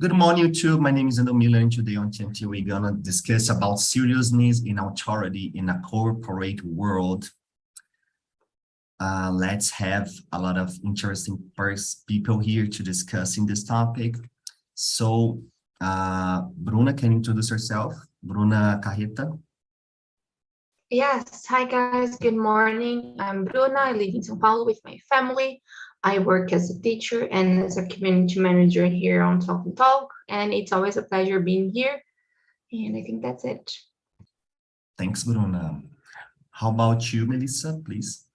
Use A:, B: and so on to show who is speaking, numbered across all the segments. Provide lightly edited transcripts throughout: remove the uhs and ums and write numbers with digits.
A: Good morning, YouTube. My name is Ando Miller, and today on TNT, we're gonna discuss about seriousness and authority in a corporate world. Let's have a lot of interesting people here to discuss in this topic. So, Bruna, can you introduce yourself? Bruna Carreta.
B: Yes, hi guys, good morning. I'm Bruna, I live in São Paulo with my family. I work as a teacher and as a community manager here on Talk and Talk, and it's always a pleasure being here. And I think that's it.
A: Thanks, Bruna. How about you, Melissa, please?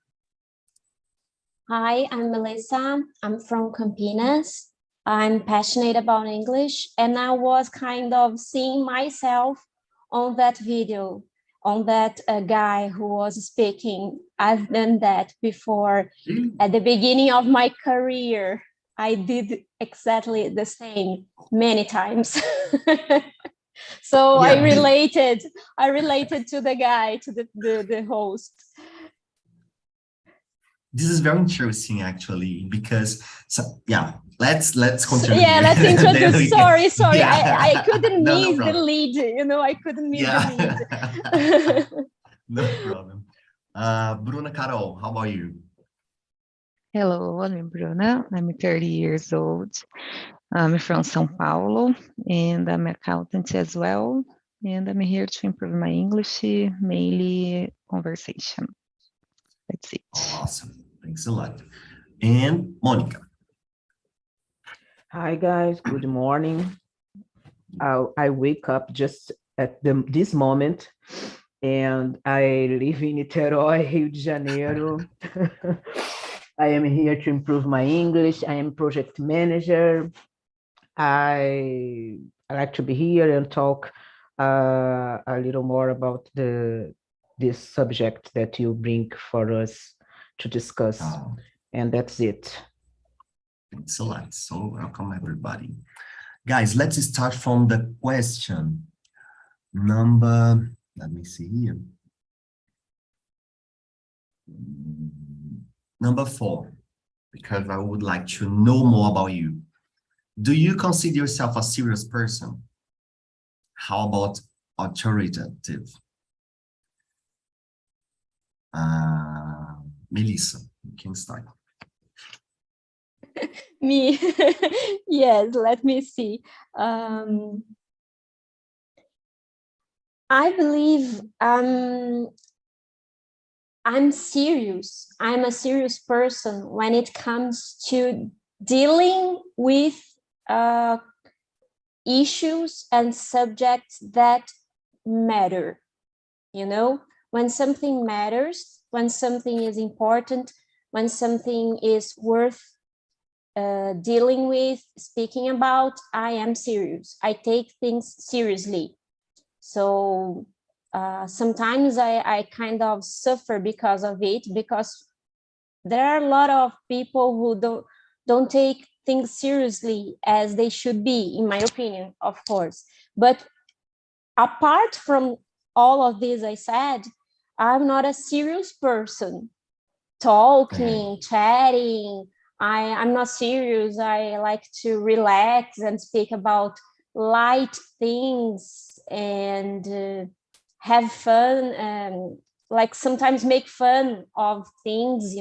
C: Hi, I'm Melissa. I'm from Campinas. I'm passionate about English, and I was kind of seeing myself on that video, on that guy who was speaking. I've done that before. At the beginning of my career, I did exactly the same many times. So yeah. I related to the guy, to the host.
A: This is very interesting, actually, because let's continue.
C: Yeah, let's introduce. Sorry, yeah. I couldn't miss
A: no
C: the lead. I couldn't miss the lead.
A: No problem. Bruna Carol, how about you?
D: Hello, I'm Bruna. I'm 30 years old. I'm from São Paulo, and I'm an accountant as well. And I'm here to improve my English, mainly conversation. That's it.
A: Awesome. Thanks a lot. And Monica.
E: Hi, guys. Good morning. I wake up just at this moment, and I live in Niterói, Rio de Janeiro. I am here to improve my English. I am project manager. I like to be here and talk a little more about this subject that you bring for us to discuss. And that's it.
A: Thanks a lot. So welcome, everybody. Guys, let's start from the question number, let me see here. Number 4, because I would like to know more about you. Do you consider yourself a serious person? How about authoritative? Melissa, you can start.
C: Me, yes, let me see. I believe I'm serious. I'm a serious person when it comes to dealing with issues and subjects that matter. When something matters, when something is important, when something is worth dealing with, speaking about, I am serious. I take things seriously. So sometimes I kind of suffer because of it, because there are a lot of people who don't take things seriously as they should be, in my opinion, of course. But apart from all of this I said, I'm not a serious person. Talking, chatting, I'm not serious. I like to relax and speak about light things and have fun, and like sometimes make fun of things,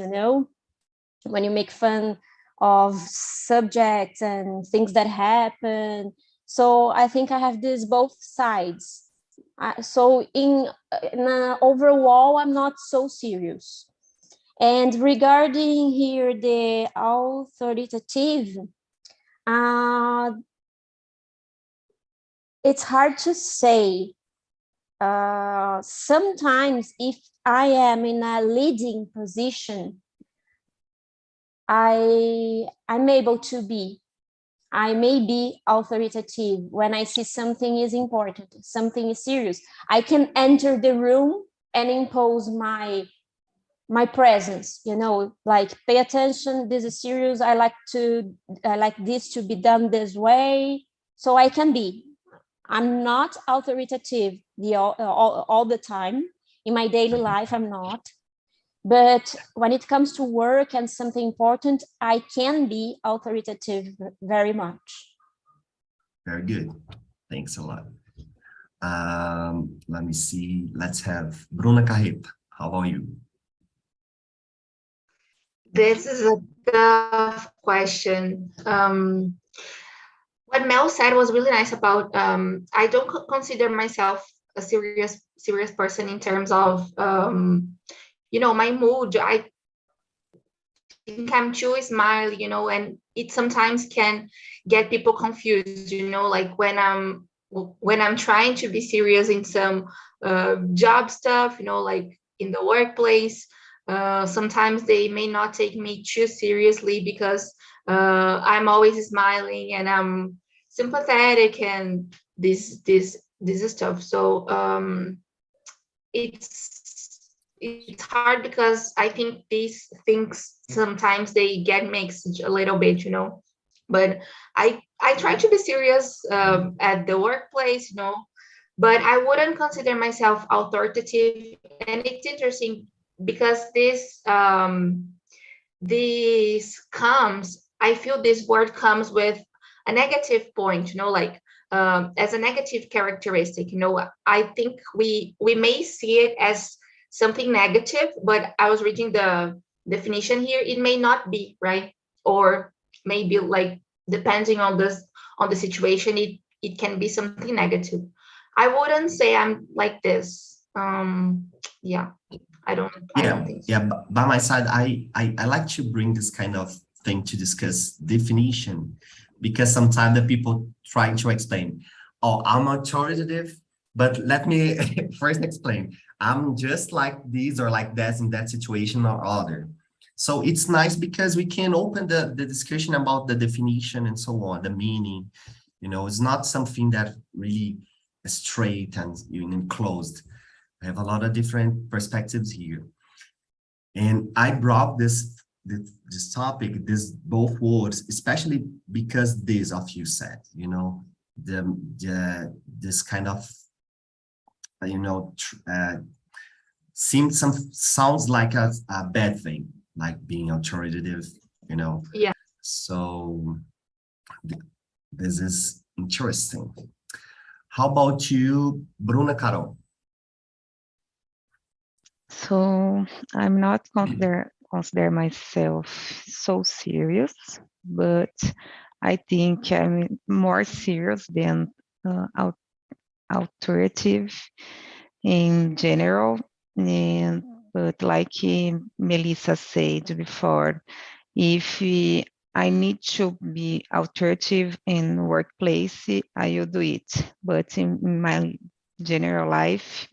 C: when you make fun of subjects and things that happen. So I think I have this both sides. So in overall, I'm not so serious. And regarding here the authoritative, it's hard to say. Sometimes if I am in a leading position, I'm able to be. I may be authoritative when I see something is important, something is serious. I can enter the room and impose my presence, like pay attention, this is serious, I like this to be done this way. So I can be. I'm not authoritative all the time. In my daily life, I'm not. But when it comes to work and something important, I can be authoritative very much.
A: Very good. Thanks a lot. Let me see. Let's have Bruna Carreta. How about you?
B: This is a tough question. What Mel said was really nice about I don't consider myself a serious person in terms of my mood. I think I'm too smile, and it sometimes can get people confused, like when I'm trying to be serious in some job stuff, like in the workplace. Sometimes they may not take me too seriously because I'm always smiling and I'm sympathetic and this stuff. So it's hard because I think these things sometimes they get mixed a little bit, But I try to be serious at the workplace, but I wouldn't consider myself authoritative. And it's interesting because I feel this word comes with a negative point, like as a negative characteristic. I think we may see it as something negative, but I was reading the definition here. It may not be, right? Or maybe like depending on the situation, it can be something negative. I wouldn't say I'm like this. Yeah. I don't think so.
A: Yeah. By my side, I like to bring this kind of thing to discuss definition, because sometimes the people trying to explain, oh, I'm authoritative, but let me first explain. I'm just like this or like that in that situation or other. So it's nice because we can open the discussion about the definition and so on, the meaning. It's not something that really is straight and closed. I have a lot of different perspectives here. And I brought this topic, both words, especially because this of you said, this kind of, sounds like a bad thing, like being authoritative,
B: Yeah.
A: So this is interesting. How about you, Bruna Carol?
D: So I'm not consider myself so serious, but I think I'm more serious than authoritative in general. But like Melissa said before, if I need to be authoritative in workplace, I will do it. But in my general life,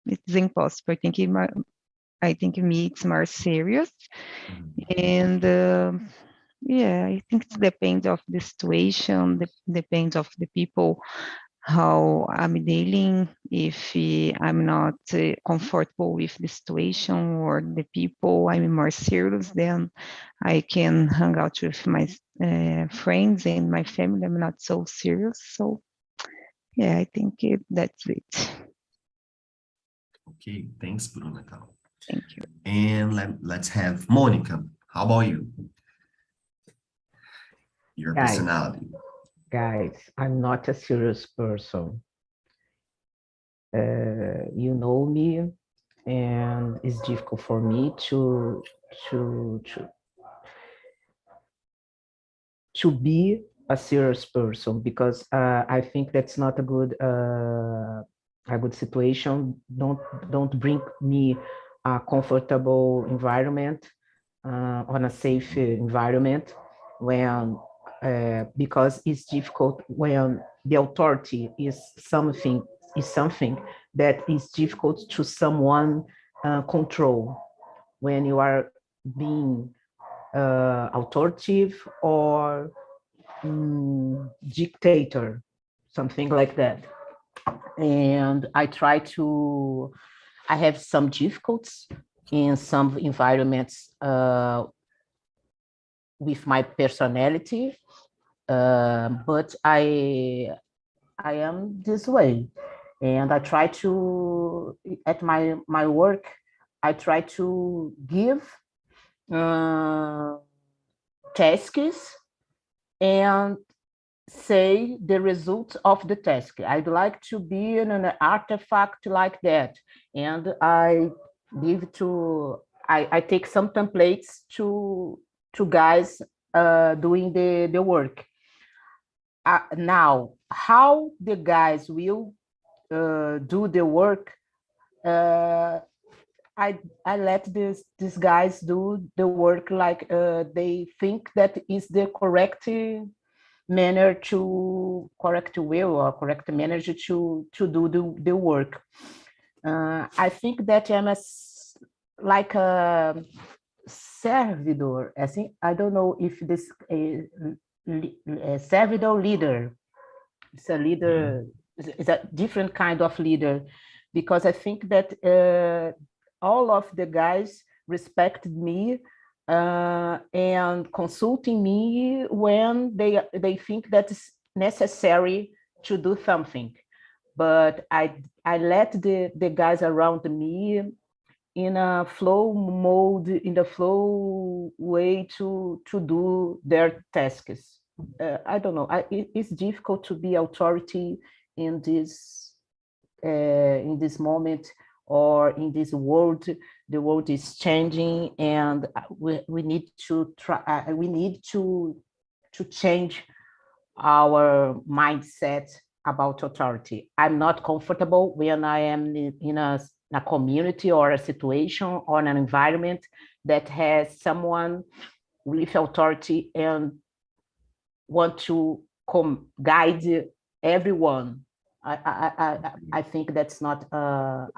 D: it's impossible. I think me it's more serious, and yeah, I think it depends of the situation, depends of the people, how I'm dealing. If I'm not comfortable with the situation or the people, I'm more serious, then I can hang out with my friends and my family. I'm not so serious. So yeah, I think that's it.
A: Okay, thanks, Bruna Carol.
D: Thank you.
A: And let's have Monica. How about you? Your personality.
E: Guys, I'm not a serious person. You know me, and it's difficult for me to be a serious person, because I think that's not a good situation. Don't bring me a comfortable environment, on a safe environment, when because it's difficult when the authority is something that is difficult to someone control. When you are being authoritative or dictator, something like that. And I have some difficulties in some environments with my personality, but I am this way, and I try to, at my work, I try to give tasks and say the results of the task. I'd like to be in an artifact like that. And I take some templates to guys doing the work. Now, how the guys will do the work, I let these guys do the work like they think that is the correct manner to correct will or correct manner to do the work. I think that I'm like a servidor. I think I don't know if this a servidor leader. It's a leader. It's a different kind of leader, because I think that all of the guys respected me and consulting me when they think that it's necessary to do something. But I let the guys around me in a flow mode, in the flow way to do their tasks. I don't know. It's difficult to be authority in this moment, or in this world. The world is changing, and we need to try. We need to change our mindset about authority. I'm not comfortable when I am in a community or a situation or an environment that has someone with authority and want to guide everyone. I think that's not a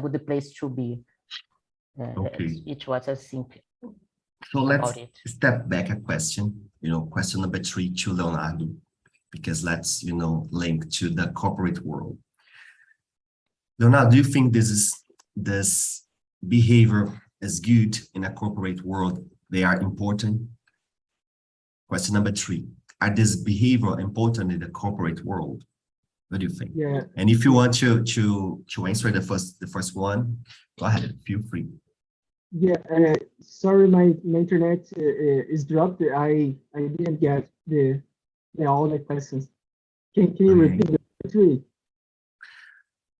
E: good place to be.
A: Okay.
E: It was a think.
A: So let's step back a question, question number 3 to Leonardo, because let's, link to the corporate world. Leonardo, do you think this behavior is good in a corporate world? They are important? Question number 3, are this behavior important in the corporate world? What do you think?
F: Yeah.
A: And if you want to answer the first one, go ahead, feel free.
F: Yeah, sorry, my internet is dropped. I didn't get all the questions. Can you repeat the 3?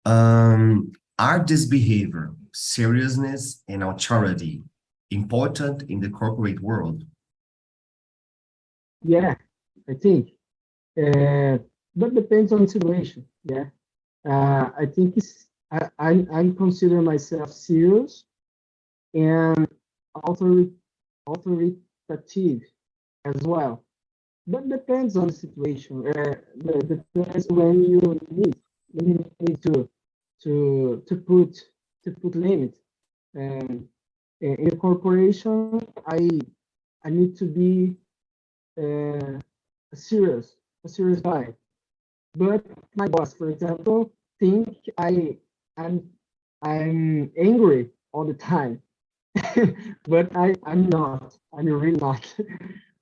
A: Are this behavior, seriousness and authority, important in the corporate world?
F: Yeah, I think. But depends on the situation. Yeah. I think I consider myself serious and authoritative as well. But depends on the situation. Depends when you need to put limit. In a corporation, I need to be a serious guy. But my boss, for example, think I'm angry all the time. But I'm not. I'm really not.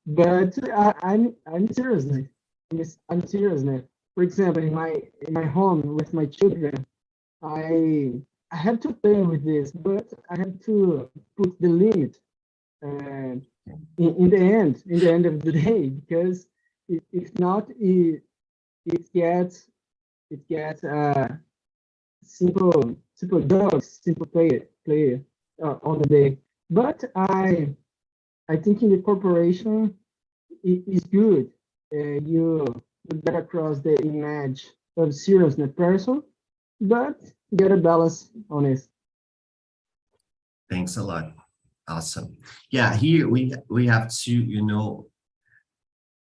F: But I'm seriously. I'm seriously. For example, in my home with my children, I have to play with this, but I have to put the limit in the end of the day, because if not, it gets simple dogs, simple player on the day. But I think in the corporation it is good. You get across the image of seriousness person, but get a balance on it.
A: Thanks a lot. Awesome. Yeah, here we have to,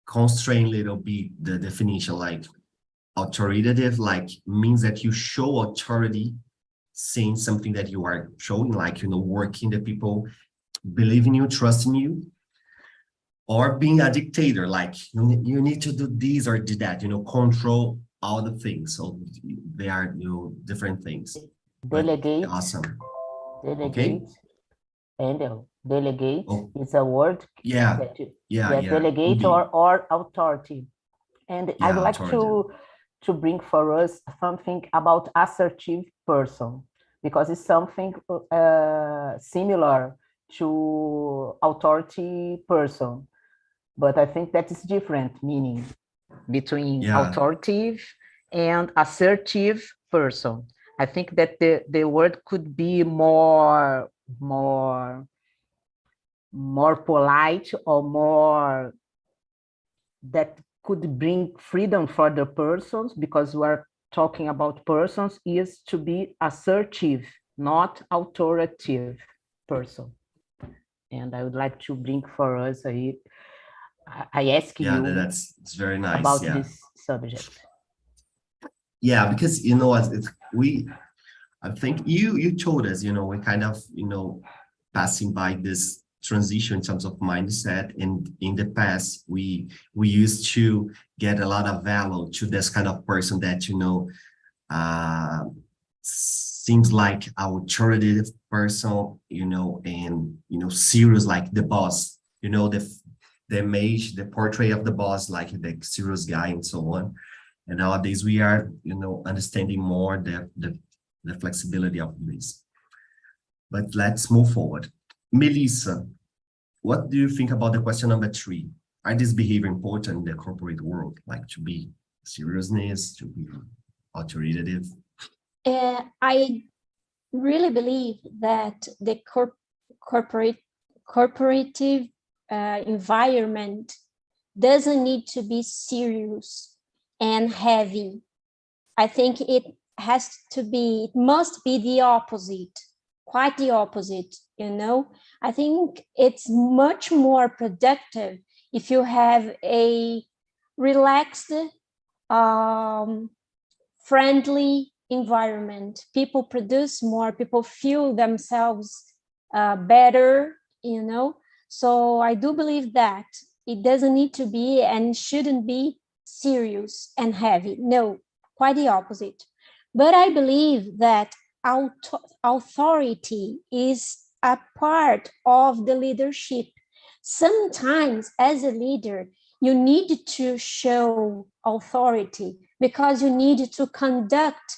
A: constrain a little bit the definition, like authoritative, like means that you show authority, saying something that you are showing, like, working the people believe in you, trust in you, or being a dictator, like you need to do this or do that, control all the things. So they are, different things.
E: Delegate.
A: But awesome.
E: Delegate.
A: Okay.
E: And delegate is a word.
A: Yeah.
E: Delegate or authority. And I'd like to bring for us something about assertive person, because it's something similar to authority person, but I think that is different meaning. between
A: Yeah.
E: authoritative and assertive person. I think that the word could be more polite, or more that could bring freedom for the persons, because we're talking about persons, is to be assertive, not authoritative person. And I would like to bring for us I ask
A: Yeah,
E: you
A: it's very nice.
E: about
A: Yeah.
E: this subject.
A: Yeah, because you know what, I think you told us, you know, we're kind of, you know, passing by this transition in terms of mindset. And in the past, we used to get a lot of value to this kind of person that, you know, seems like our authoritative person, you know, and, you know, serious, like the boss, you know, the image, the portrait of the boss, like the serious guy and so on. And nowadays we are, you know, understanding more the flexibility of this. But let's move forward. Melissa, what do you think about the question number 3? Are this behavior important in the corporate world, like to be seriousness, to be authoritative?
C: I really believe that the corporative environment doesn't need to be serious and heavy. I think it must be the opposite, quite the opposite, you know. I think it's much more productive if you have a relaxed, friendly environment. People produce more, people feel themselves better, you know. So I do believe that it doesn't need to be and shouldn't be serious and heavy. No, quite the opposite. But I believe that authority is a part of the leadership. Sometimes as a leader, you need to show authority because you need to conduct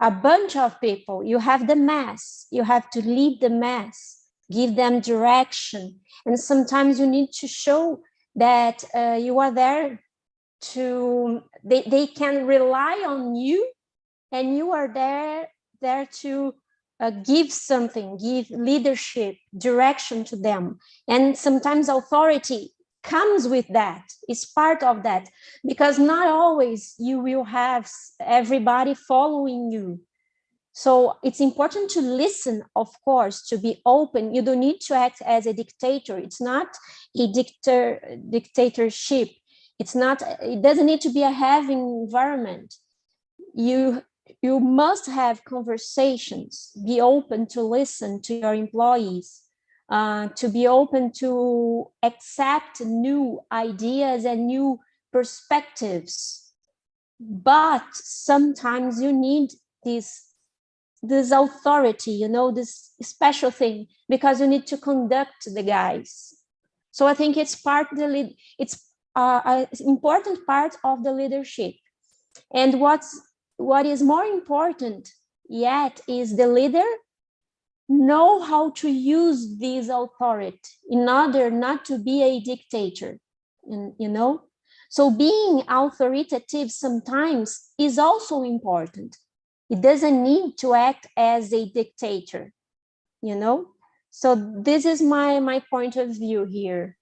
C: a bunch of people. You have the mass, you have to lead the mass, give them direction. And sometimes you need to show that you are there they can rely on you, and you are there to give something, give leadership, direction to them. And sometimes authority comes with that, is part of that, because not always you will have everybody following you. So it's important to listen, of course, to be open. You don't need to act as a dictator. It's not a dictatorship. It doesn't need to be a heavy environment. You must have conversations, be open to listen to your employees, to be open to accept new ideas and new perspectives. But sometimes you need this authority, you know, this special thing, because you need to conduct the guys. So I think it's an important part of the leadership. And what is more important yet is the leader know how to use this authority in order not to be a dictator, you know. So being authoritative sometimes is also important. It doesn't need to act as a dictator, you know. So this is my point of view here.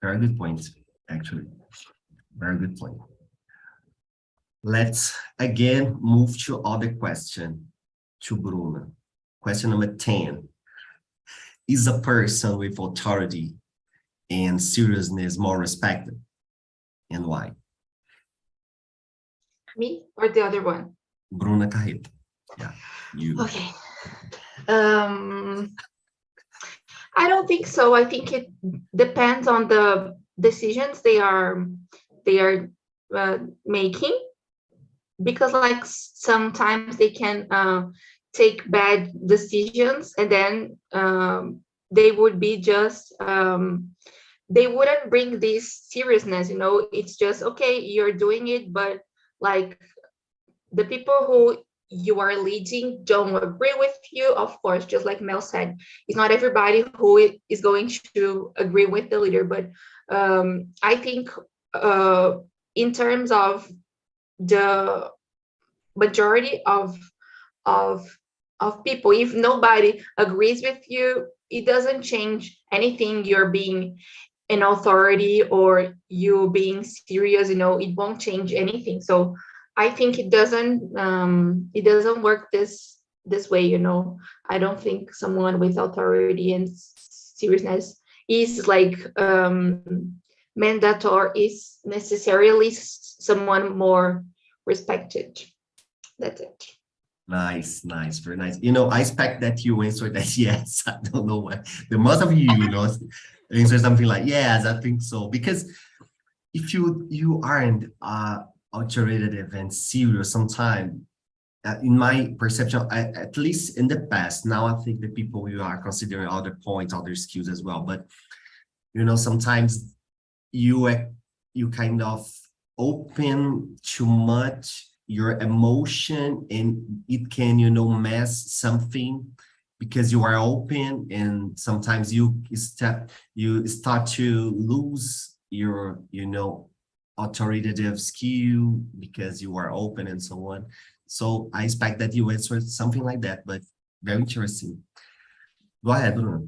A: Very good point, actually. Very good point. Let's again move to other question, to Bruna. Question number 10. Is a person with authority and seriousness more respected? And why?
B: Me or the other one?
A: Bruna Carreta. Yeah, you.
B: Okay. I don't think so. I think it depends on the decisions they are making, because like sometimes they can take bad decisions, and then they would be just they wouldn't bring this seriousness, you know. It's just, okay, you're doing it, but like the people who you are leading don't agree with you. Of course, just like Mel said, it's not everybody who is going to agree with the leader, but I think in terms of the majority of people, if nobody agrees with you, it doesn't change anything. You're being an authority or you being serious, it won't change anything. So I think it doesn't work this way. I don't think someone with authority and seriousness is like mandatory, is necessarily someone more respected. That's it.
A: Nice, very nice. I expect that you answer that yes. I don't know why. The most of you, answer something like yes, I think so. Because if you aren't authoritative and serious, sometimes in my perception, at least in the past, now I think the people you are considering other points, other skills as well. But sometimes you kind of open too much your emotion, and it can mess something because you are open, and sometimes you start to lose your authoritative skill because you are open and so on. So I expect that you answered something like that, but very interesting. Go ahead, Bruno.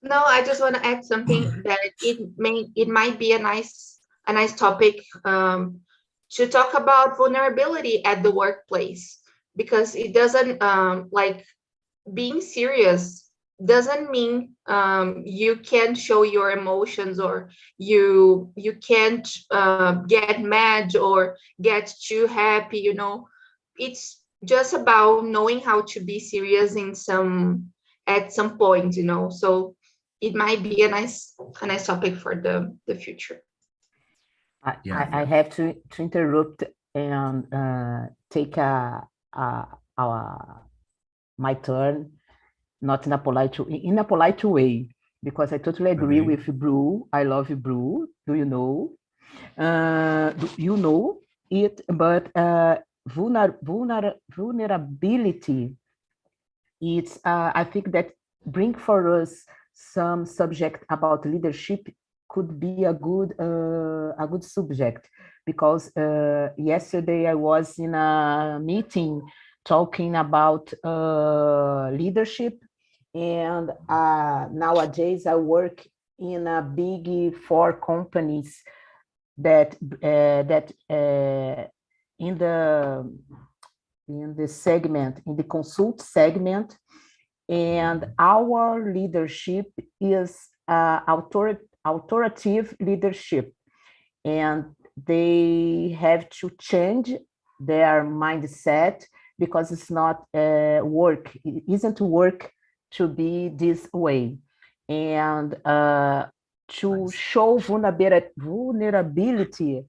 B: No, I just want to add something that it might be a nice topic to talk about vulnerability at the workplace, because it doesn't like being serious doesn't mean you can't show your emotions, or you can't get mad or get too happy. It's just about knowing how to be serious at some point. So it might be a nice topic for the future.
E: I have to interrupt and take my turn, not in a polite way, because I totally agree with Bru. I love you, Bru. Do you know? You know it, but vulnerability, it's I think that bring for us some subject about leadership could be a good subject, because yesterday I was in a meeting talking about leadership, and nowadays I work in a big 4 companies that in the segment, in the consult segment, and our leadership is authoritative leadership, and they have to change their mindset, because it's not work. It isn't work to be this way, and to show vulnerability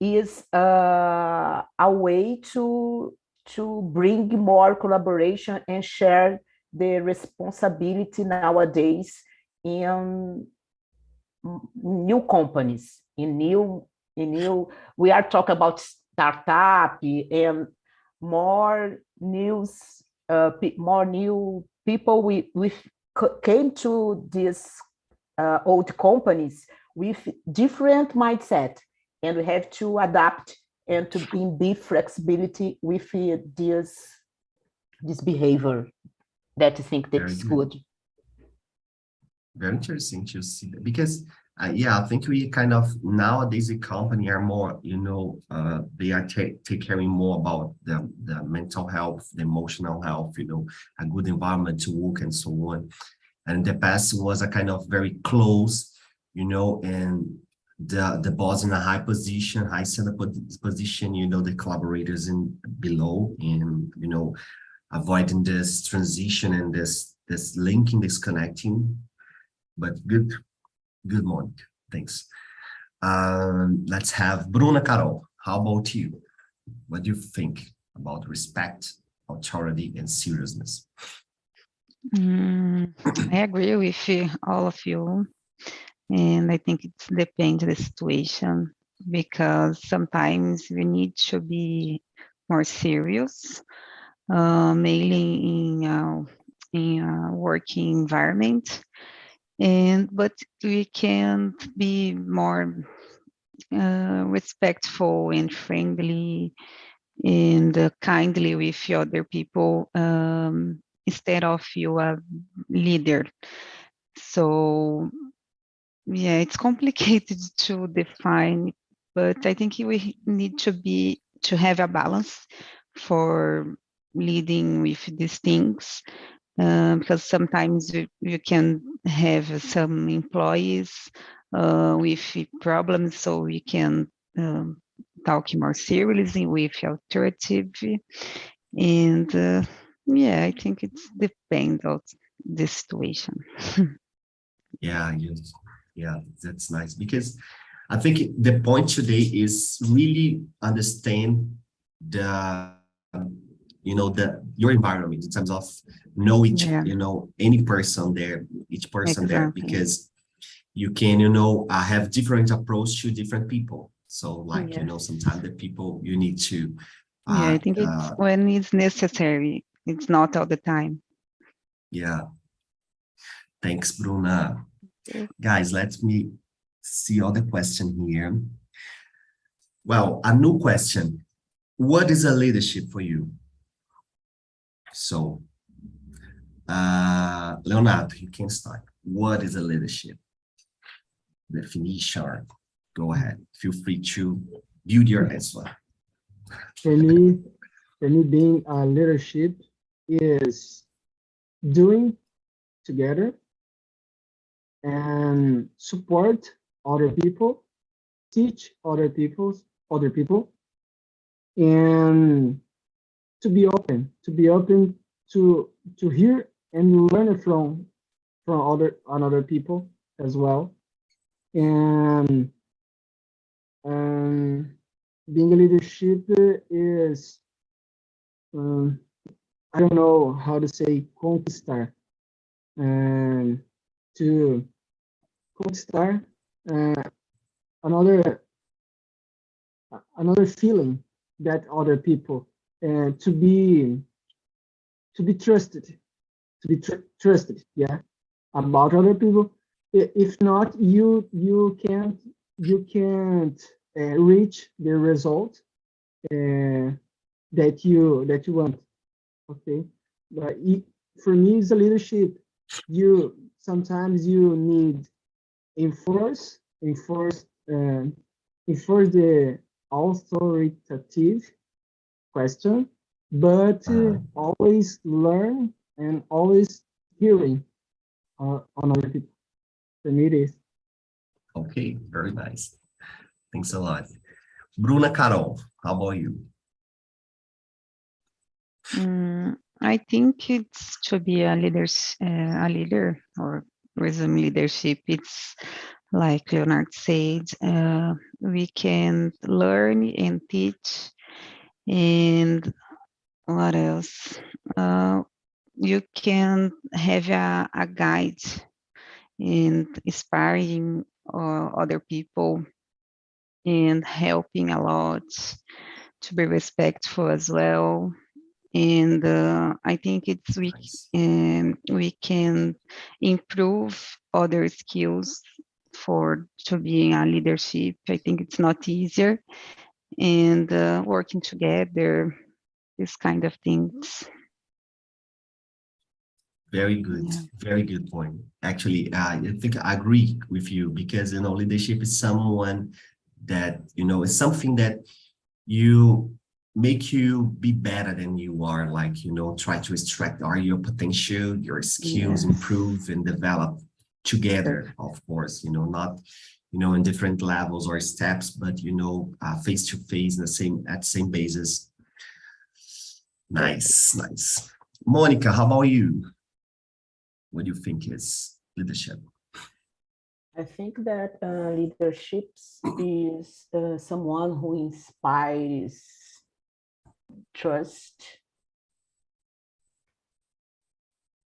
E: is a way to bring more collaboration and share the responsibility nowadays in new companies, in new we are talking about startup and more new people we came to these old companies with different mindset, and we have to adapt and to be flexibility with this behavior that I think that's good.
A: Very interesting to see that, because I think we kind of nowadays the company are more, they are take caring more about the mental health, the emotional health, a good environment to work and so on. And in the past was a kind of very close, and the boss in a high position, high setup position, the collaborators in below, and avoiding this transition and this linking, this connecting. But good morning. Thanks. Let's have Bruna Carol. How about you? What do you think about respect, authority, and seriousness?
D: I agree with all of you. And I think it depends on the situation, because sometimes we need to be more serious, mainly in a working environment. But we can be more respectful and friendly and kindly with other people, instead of you a leader. So yeah, it's complicated to define, but I think we need to have a balance for leading with these things, because sometimes you can have some employees with problems, so we can talk more seriously with authoritative, and yeah, I think it depends on the situation.
A: Yeah, yes. Yeah, that's nice, because I think the point today is really understand the your environment in terms of know each
D: Yeah.
A: Any person there, each person there,
D: Exactly.
A: because you can have different approach to different people. So like
C: Yes.
A: sometimes the people you need to
D: Yeah, I think it's when it's necessary. It's not all the time.
A: yeah. Thanks, Bruna.
D: Yeah.
A: Guys, let me see all the question here. Well, a new question. What is a leadership for you? So, Leonardo, you can start. What is a leadership? Definition. Go ahead. Feel free to build your answer.
F: For me, being a leadership is doing together and support other people, teach other people, and to be open to hear and learn from other people as well. And being a leadership is I don't know how to say conquistar, and to conquistar uh, another feeling that other people, and to be trusted, yeah, about other people. If not, you can't reach the result that you want. Okay, but for me, it's a leadership. You sometimes you need enforce the authoritative question, but always learn and always hearing on other people. For me, it is.
A: Okay, very nice. Thanks a lot. Bruna Carol, how about you?
D: I think it's to be a leader or resume leadership. It's like Leonard said, we can learn and teach, and what else? You can have a guide and inspiring other people and helping a lot, to be respectful as well. And I think
A: Nice.
D: we can improve other skills to being a leadership. I think it's not easier, and working together, this kind of things.
A: Very good.
D: Yeah.
A: Very good point. Actually, I think I agree with you, because leadership is someone that is something that you make you be better than you are, like try to extract all your potential, your skills,
D: Yes.
A: improve and develop together, of course, not in different levels or steps, but face to face, at the same basis. Nice. Monica, how about you? What do you think is leadership?
E: I think that leadership is someone who inspires trust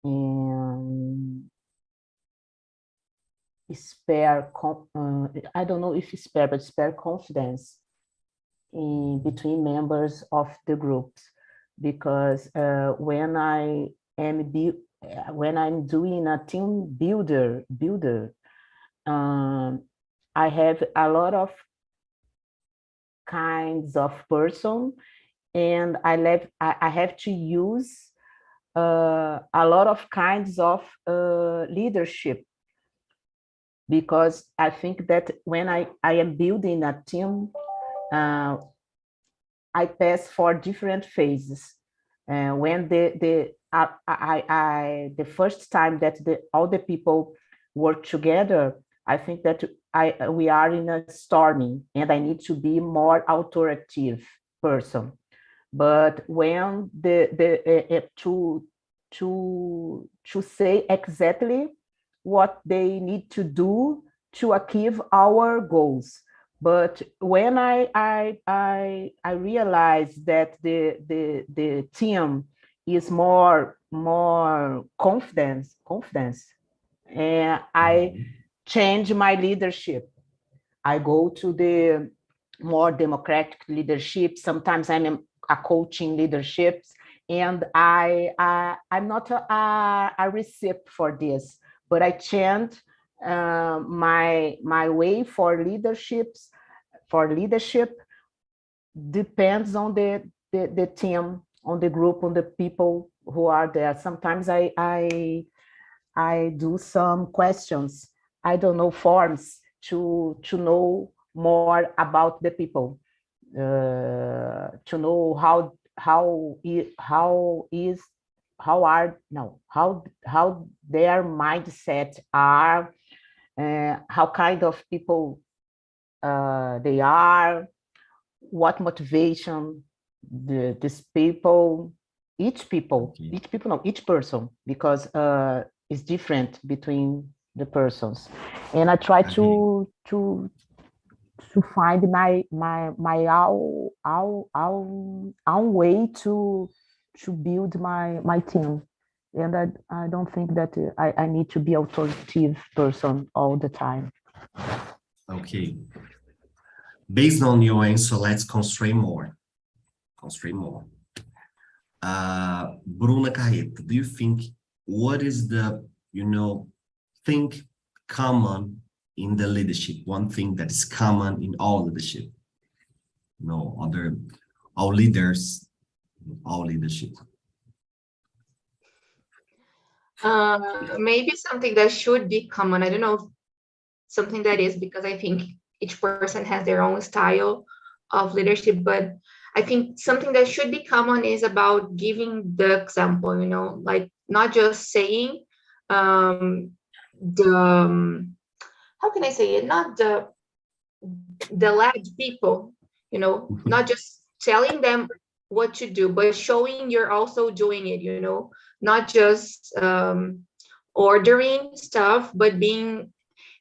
E: and I don't know if spare confidence between members of the groups, because when I'm doing a team builder, I have a lot of kinds of person, and I have to use a lot of kinds of leadership, because I think that when I am building a team, I pass for different phases. When the first time that all the people work together, I think that we are in a storming, and I need to be more authoritative person. But when to say exactly what they need to do to achieve our goals. But when I realized that the team is more confidence, and I change my leadership. I go to the more democratic leadership. Sometimes I'm a coaching leadership, and I'm not a receipt for this, but I change my way for leadership depends on the team, on the group, on the people who are there. Sometimes I do some questions, I don't know, forms to know more about the people, to know how their mindset are, how kind of people they are, what motivation each person, because it's different between the persons, and I try to find my own way to build my team, and I don't think that I need to be authoritative person all the time.
A: Okay. Based on your answer, let's constrain more. Bruna Carreta, do you think, what is the, thing common in the leadership? One thing that is common in all leadership? All leaders, all leadership.
B: Maybe something that should be common. I don't know, something that is, because I think each person has their own style of leadership, but I think something that should be common is about giving the example, like not just saying how can I say it? Not the led people, not just telling them what to do, but showing you're also doing it, not just ordering stuff, but being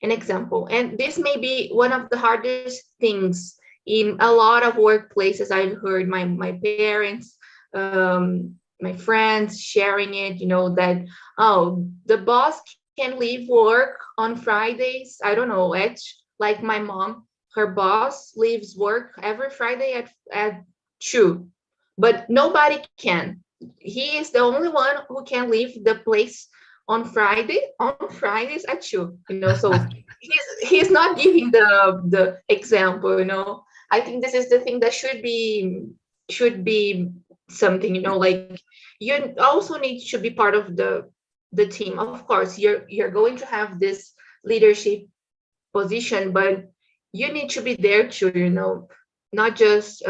B: an example. And this may be one of the hardest things in a lot of workplaces. I've heard my parents, my friends sharing it, that, the boss can leave work on Fridays. I don't know, like my mom, her boss leaves work every Friday at 2, but nobody can. He is the only one who can leave the place on Fridays at 2, so he's not giving the example. I think this is the thing that should be something, like you also need to be part of the team. Of course, you're going to have this leadership position, but you need to be there too, not just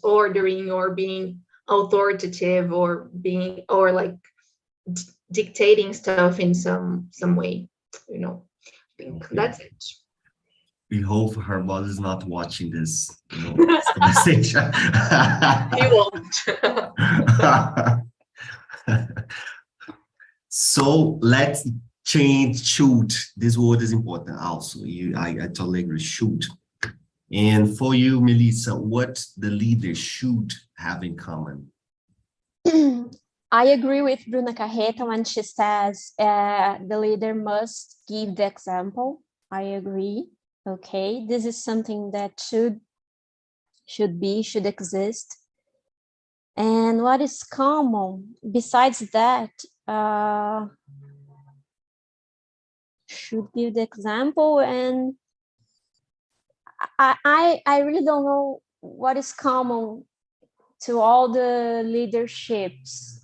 B: ordering or being authoritative or like dictating stuff in some way, I think that's it.
A: We hope her boss is not watching this conversation.
B: He won't.
A: So let's change should. This word is important also. I totally agree, should. And for you, Melissa, what the leader should have in common?
C: I agree with Bruna Carreta when she says the leader must give the example. I agree. Okay, this is something that should exist. And what is common besides that, should give the example, and I really don't know what is common to all the leaderships.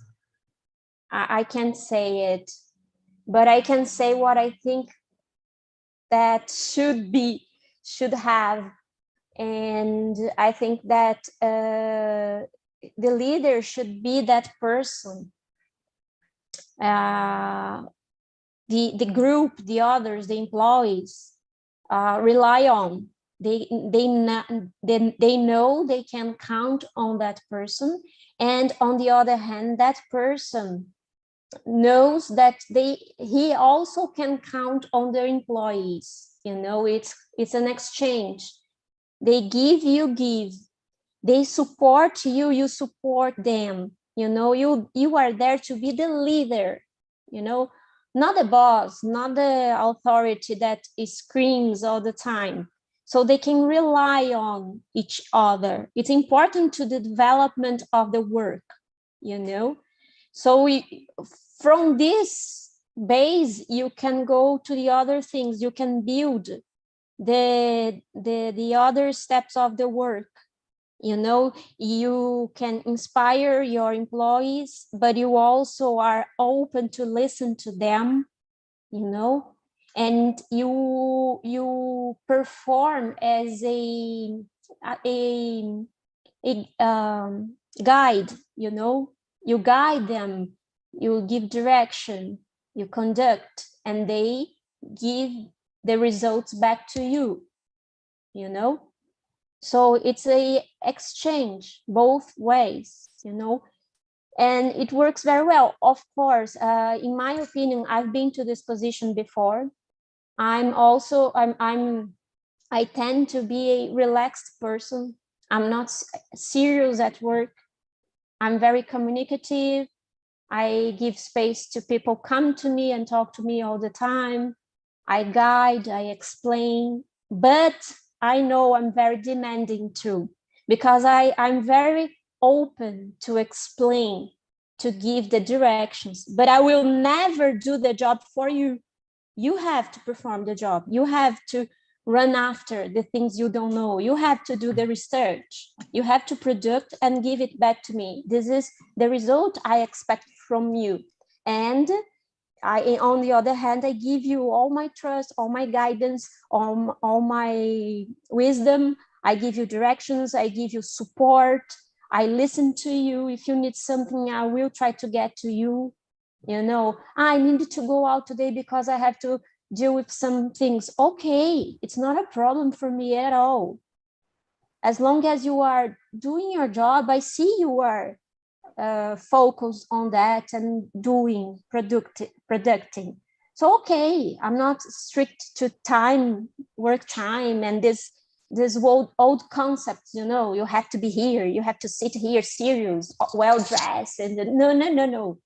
C: I can't say it, but I can say what I think that should have. And I think that the leader should be that person. The group, the others, the employees rely on. They know they can count on that person, and on the other hand, that person knows that he also can count on their employees. You know, it's an exchange. They give, you give. They support you, you support them. You know, you are there to be the leader, you know, not the boss, not the authority that screams all the time. So they can rely on each other. It's important to the development of the work, you know. So from this base, you can go to the other things. You can build the other steps of the work. You know, you can inspire your employees, but you also are open to listen to them, you know, and you perform as a guide, you know, you guide them, you give direction, you conduct, and they give the results back to you, you know. So it's a exchange both ways, you know, and it works very well. Of course, in my opinion, I've been to this position before. I tend to be a relaxed person. I'm not serious at work. I'm very communicative. I give space to people come to me and talk to me all the time. I guide, I explain, but I know I'm very demanding too, because I'm very open to explain, to give the directions, but I will never do the job for you. You have to perform the job. You have to run after the things you don't know. You have to do the research. You have to produce and give it back to me. This is the result I expect from you. And on the other hand, I give you all my trust, all my guidance, all my wisdom. I give you directions. I give you support. I listen to you. If you need something, I will try to get to you. You know, I needed to go out today because I have to deal with some things. Okay, it's not a problem for me at all. As long as you are doing your job, I see you are focused on that and doing, producing. So, okay, I'm not strict to time, work time, and this old concepts, you know, you have to be here, you have to sit here serious, well-dressed, and no.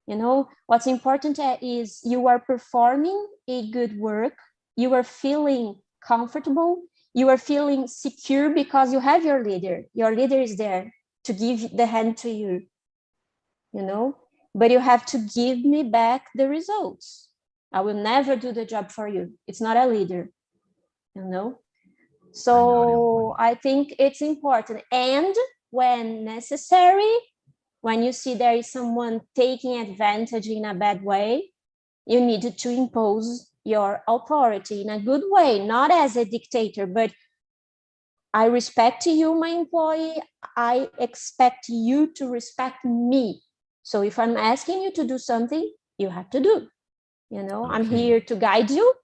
C: You know, what's important is you are performing a good work, you are feeling comfortable, you are feeling secure because you have your leader. Your leader is there to give the hand to you, you know, but you have to give me back the results. I will never do the job for you. It's not a leader, you know. So I think it's important. And when necessary, when you see there is someone taking advantage in a bad way, you need to impose your authority in a good way, not as a dictator, but I respect you, my employee. I expect you to respect me. So if I'm asking you to do something, you have to do. You know, okay. I'm here to guide you,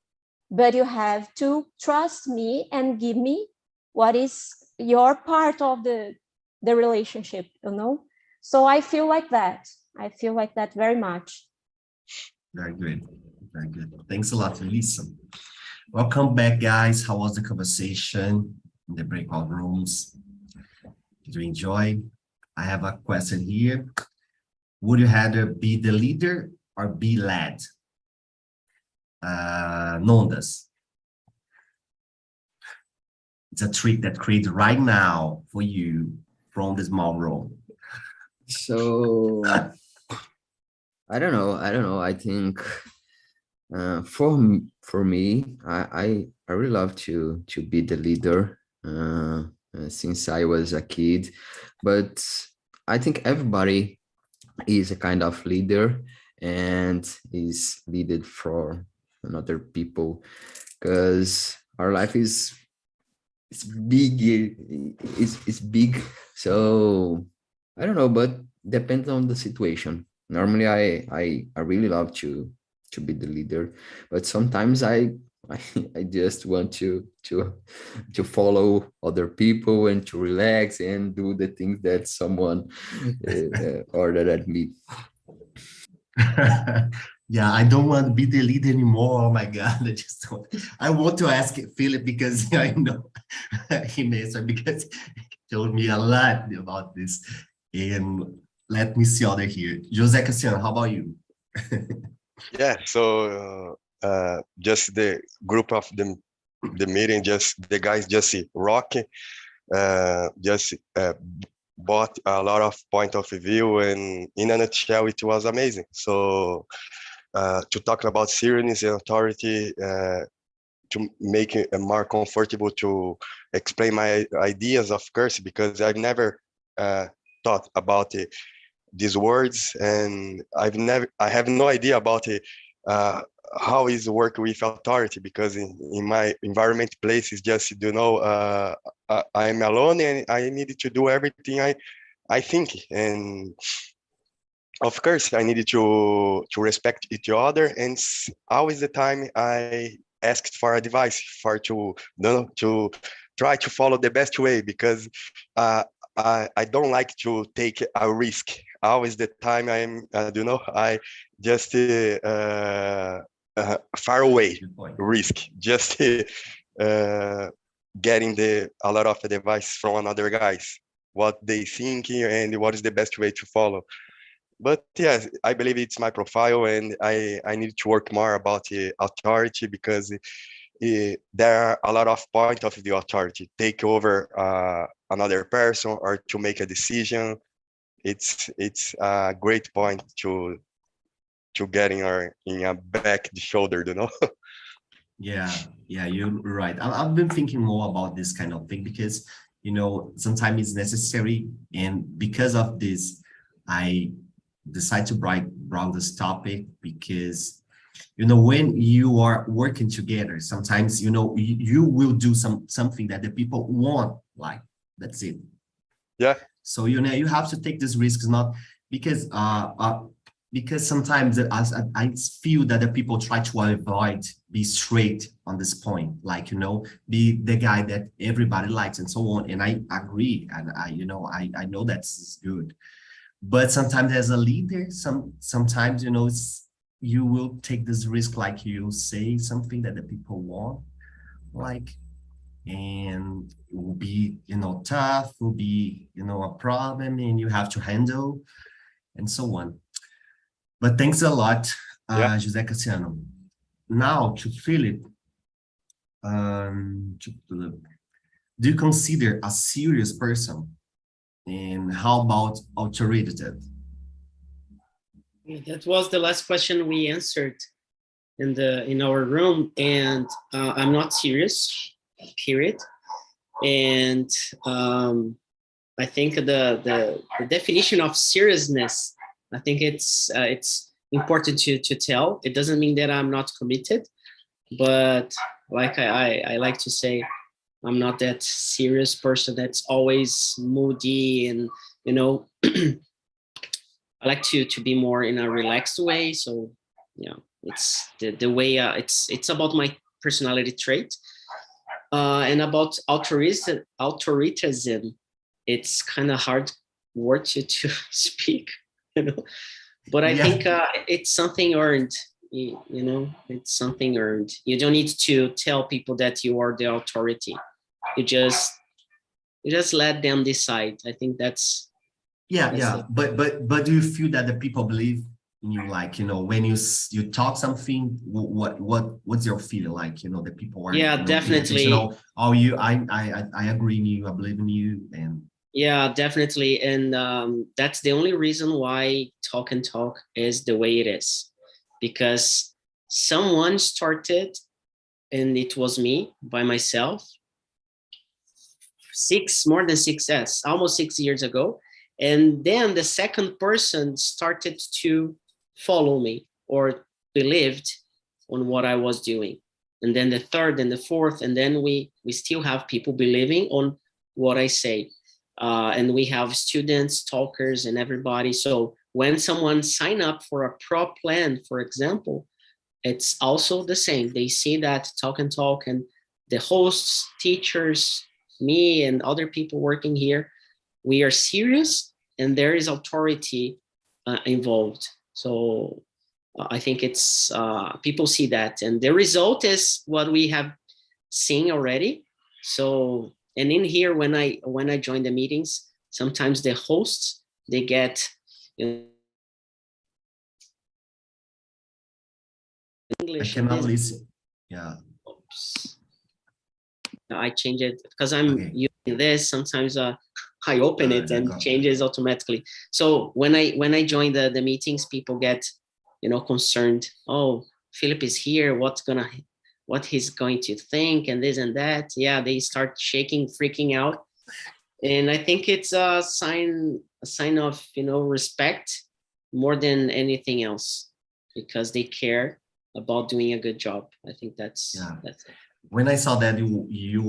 C: but you have to trust me and give me what is your part of the relationship, you know? So I feel like that. I feel like that very much.
A: Very good. Very good. Thanks a lot, Melissa. Welcome back, guys. How was the conversation in the breakout rooms? Did you enjoy? I have a question here. Would you rather be the leader or be led? Nondas. It's a trick that created right now for you from the small room.
G: So I don't know. I think for me, I really love to be the leader. since I was a kid. But I think everybody is a kind of leader and is leaded for another people, because our life is it's big. It's big. So I don't know, but depends on the situation. Normally, I really love to be the leader, but sometimes I, I just want to follow other people and to relax and do the things that someone ordered at me.
A: Yeah, I don't want to be the leader anymore. Oh my God, I just don't. I want to ask Philip because I know he knows, because he told me a lot about this. And let me see other here. Jose Cassiano, how about you?
H: Yeah, so just the group of the meeting, just the guys just rock, just bought a lot of point of view, and in a nutshell, it was amazing. So to talk about seriousness and authority, to make it more comfortable to explain my ideas, of course, because I've never thought about it, these words, and I have no idea about it, how is work with authority, because in my environment place is just, I'm alone and I need to do everything I think, and of course I needed to respect each other, and always the time I asked for advice for to try to follow the best way, because I don't like to take a risk. Always the time I just far away risk, just getting a lot of advice from another guys, what they think and what is the best way to follow. But yes, I believe it's my profile, and I need to work more about the authority, because there are a lot of point of the authority take over another person or to make a decision. It's a great point to get in a back the shoulder,
A: Yeah, you're right. I've been thinking more about this kind of thing because, sometimes it's necessary. And because of this, I decide to bring this topic because, when you are working together, sometimes, you will do something that the people want, like, that's it.
H: Yeah.
A: So, you have to take these risks, not because sometimes I feel that the people try to avoid be straight on this point, like, be the guy that everybody likes and so on. And I agree. And I know that's good. But sometimes as a leader, sometimes, you will take this risk, like you say something that the people want, like, and it will be, tough, will be, a problem, and you have to handle and so on. But thanks a lot, José Cassiano. Now to Philip, do you consider a serious person? And how about authoritative?
I: That was the last question we answered in our room, and I'm not serious, period. And I think the definition of seriousness, I think it's important to tell. It doesn't mean that I'm not committed, but like I like to say, I'm not that serious person that's always moody, and I like to be more in a relaxed way. So it's the way it's about my personality trait, and about authoritism. It's kind of hard word to speak, but I think it's something earned. It's something earned. You don't need to tell people that you are the authority. You just let them decide. I think that's
A: but do you feel that the people believe in you, like, when you talk something, what's your feeling, like, the people are
I: definitely,
A: I agree in you, I believe in you, and
I: definitely. And that's the only reason why Talk and Talk is the way it is, because someone started, and it was me by myself. more than 6 years, almost 6 years ago. And then the second person started to follow me or believed on what I was doing. And then the third and the fourth, and then we still have people believing on what I say. And we have students, talkers, and everybody. So when someone sign up for a pro plan, for example, it's also the same. They see that Talk and Talk and the hosts, teachers, me and other people working here, we are serious and there is authority involved. So I think it's, people see that. And the result is what we have seen already. So, and in here, when I join the meetings, sometimes the hosts, they get, English.
A: I cannot listen. Yeah.
I: Oops. I change it because I'm using this. Sometimes I open it and changes automatically. So when I join the meetings, people get, concerned. Oh, Philip is here. What he's going to think and this and that. Yeah, they start shaking, freaking out. And I think it's a sign of, respect more than anything else, because they care about doing a good job. I think that's it.
A: When I saw that you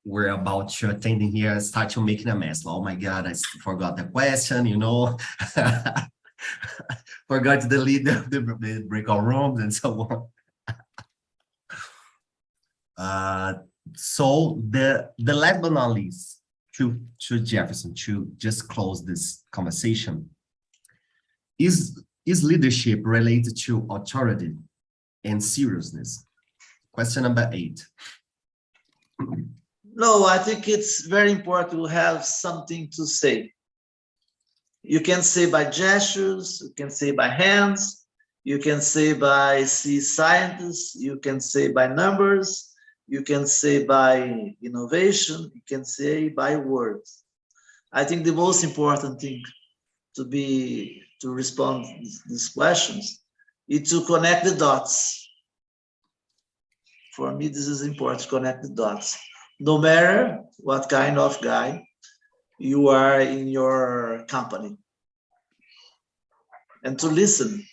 A: were about to attending here, I started making a mess. Oh my God, I forgot the question, forgot to delete the breakout rooms and so on. So the last but not least, to Jefferson, to just close this conversation, is leadership related to authority and seriousness? Question number 8.
J: No, I think it's very important to have something to say. You can say by gestures, you can say by hands, you can say by scientists, you can say by numbers, you can say by innovation, you can say by words. I think the most important thing to respond to these questions is to connect the dots. For me, this is important, to connect the dots. No matter what kind of guy you are in your company. And to listen,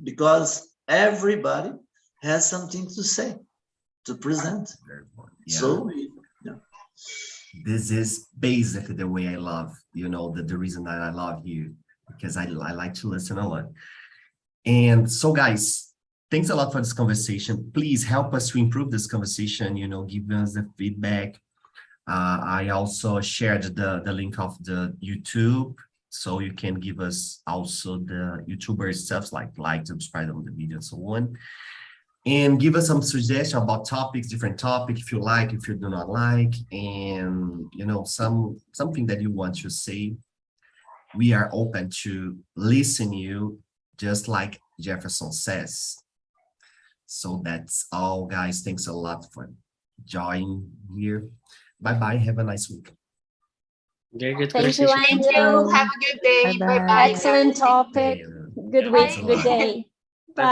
J: because everybody has something to say, to present.
A: Yeah.
J: So,
A: this is basically the way I love, the reason that I love you, because I like to listen a lot. And so guys, thanks a lot for this conversation. Please help us to improve this conversation, give us the feedback. I also shared the link of the YouTube, so you can give us also the YouTuber stuff like, subscribe on the video and so on. And give us some suggestions about topics, different topics, if you like, if you do not like, and something that you want to say. We are open to listen you, just like Jefferson says. So that's all, guys. Thanks a lot for joining here. Bye-bye. Have a nice week.
I: Very good.
C: Thank you,
B: Thank you.
C: Angel.
B: Have a good day.
D: Bye-bye.
B: Bye-bye.
C: Excellent topic. Good week,
A: Thanks a
C: good
A: lot.
C: day.